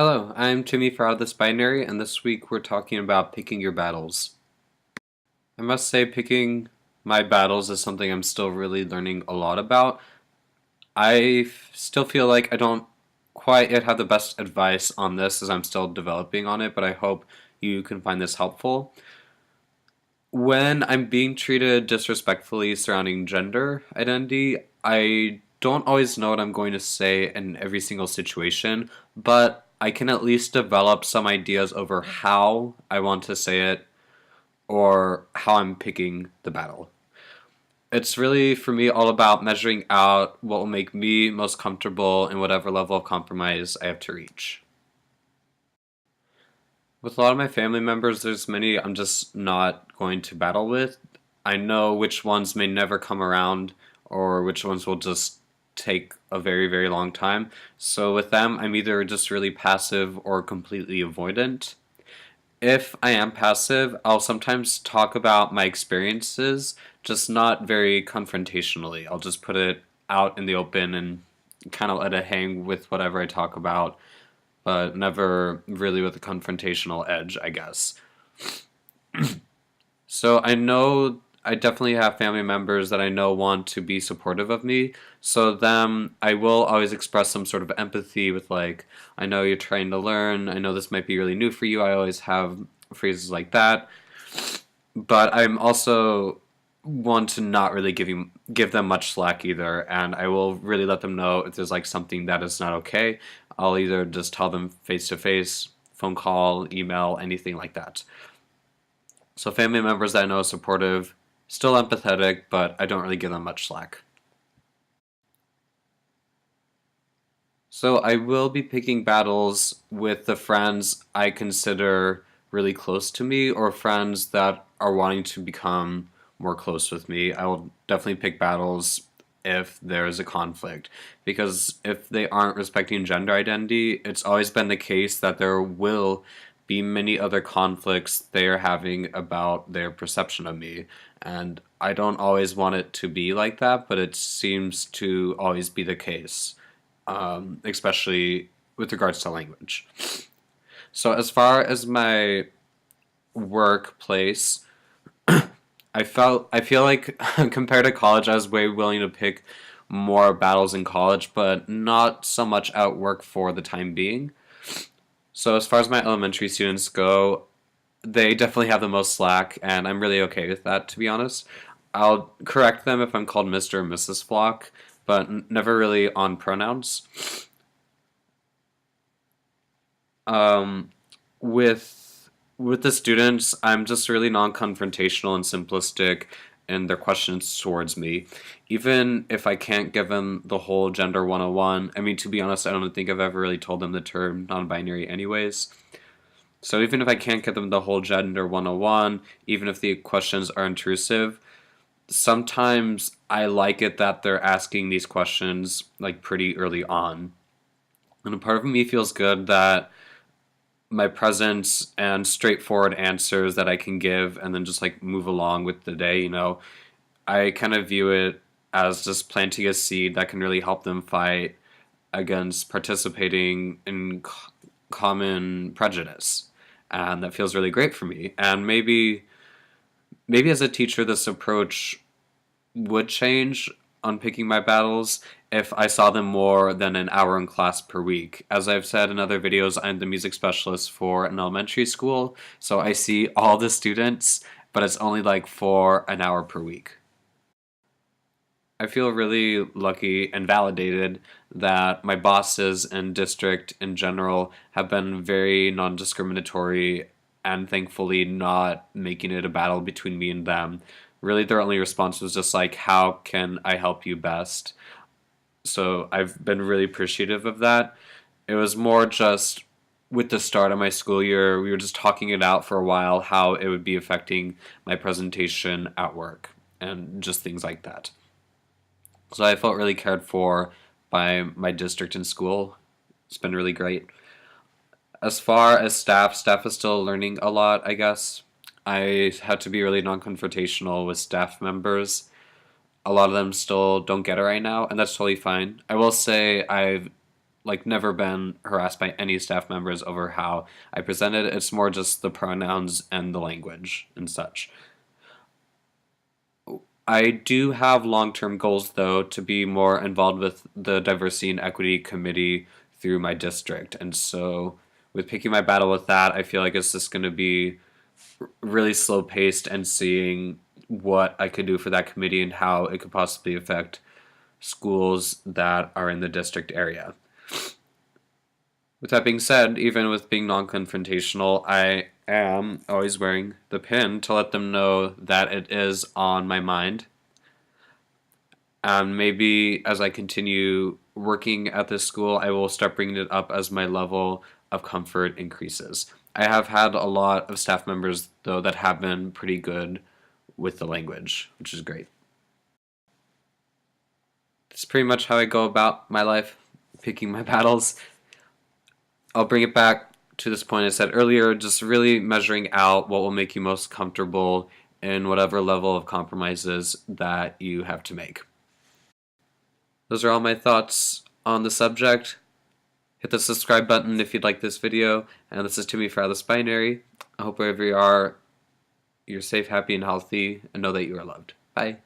Hello, I'm Timmie for OutOfThisBinary, and this week we're talking about picking your battles. I must say, picking my battles is something I'm still really learning a lot about. Still feel like I don't quite yet have the best advice on this as I'm still developing on it, but I hope you can find this helpful. When I'm being treated disrespectfully surrounding gender identity, I don't always know what I'm going to say in every single situation, but I can at least develop some ideas over how I want to say it or how I'm picking the battle. It's really, for me, all about measuring out what will make me most comfortable in whatever level of compromise I have to reach. With a lot of my family members, there's many I'm just not going to battle with. I know which ones may never come around or which ones will just take a very, very long time. So with them, I'm either just really passive or completely avoidant. If I am passive, I'll sometimes talk about my experiences, just not very confrontationally. I'll just put it out in the open and kind of let it hang with whatever I talk about, but never really with a confrontational edge, I guess. So I know I definitely have family members that I know want to be supportive of me. So them, I will always express some sort of empathy with like, I know you're trying to learn. I know this might be really new for you. I always have phrases like that. But I'm also one to not really give them much slack either, and I will really let them know if there's like something that is not okay. I'll either just tell them face to face, phone call, email, anything like that. So family members that I know are supportive, still empathetic, but I don't really give them much slack. So I will be picking battles with the friends I consider really close to me or friends that are wanting to become more close with me. I will definitely pick battles if there is a conflict because if they aren't respecting gender identity, it's always been the case that there will be many other conflicts they are having about their perception of me. And I don't always want it to be like that, but it seems to always be the case, especially with regards to language. So as far as my workplace, I feel like compared to college, I was way willing to pick more battles in college, but not so much at work for the time being. So as far as my elementary students go, they definitely have the most slack, and I'm really okay with that, to be honest. I'll correct them if I'm called Mr. or Mrs. Flock, but never really on pronouns. Um, with the students, I'm just really non-confrontational and simplistic in their questions towards me. Even if I can't give them the whole gender 101, I mean, to be honest, I don't think I've ever really told them the term non-binary anyways. So even if I can't get them the whole gender 101, even if the questions are intrusive, sometimes I like it that they're asking these questions like pretty early on. And a part of me feels good that my presence and straightforward answers that I can give and then just like move along with the day, I kind of view it as just planting a seed that can really help them fight against participating in common prejudice. And that feels really great for me. And maybe as a teacher this approach would change on picking my battles if I saw them more than an hour in class per week. As I've said in other videos, I'm the music specialist for an elementary school, so I see all the students, but it's only like for an hour per week. I feel really lucky and validated that my bosses and district in general have been very non-discriminatory and thankfully not making it a battle between me and them. Really, their only response was just like, how can I help you best? So I've been really appreciative of that. It was more just with the start of my school year, we were just talking it out for a while, how it would be affecting my presentation at work and just things like that. So I felt really cared for by my district and school. It's been really great. As far as staff is still learning a lot, I guess. I had to be really non-confrontational with staff members. A lot of them still don't get it right now, and that's totally fine. I will say I've like never been harassed by any staff members over how I presented. It's more just the pronouns and the language and such. I do have long-term goals though to be more involved with the diversity and equity committee through my district. And so with picking my battle with that, I feel like it's just going to be really slow paced and seeing what I could do for that committee and how it could possibly affect schools that are in the district area. With that being said, even with being non-confrontational, I am always wearing the pin to let them know that it is on my mind. And maybe as I continue working at this school, I will start bringing it up as my level of comfort increases. I have had a lot of staff members, though, that have been pretty good with the language, which is great. That's pretty much how I go about my life, picking my battles. I'll bring it back to this point I said earlier, just really measuring out what will make you most comfortable in whatever level of compromises that you have to make. Those are all my thoughts on the subject. Hit the subscribe button if you'd like this video. And this is Timmie for OutOfThisBinary. I hope wherever you are, you're safe, happy, and healthy, and know that you are loved. Bye.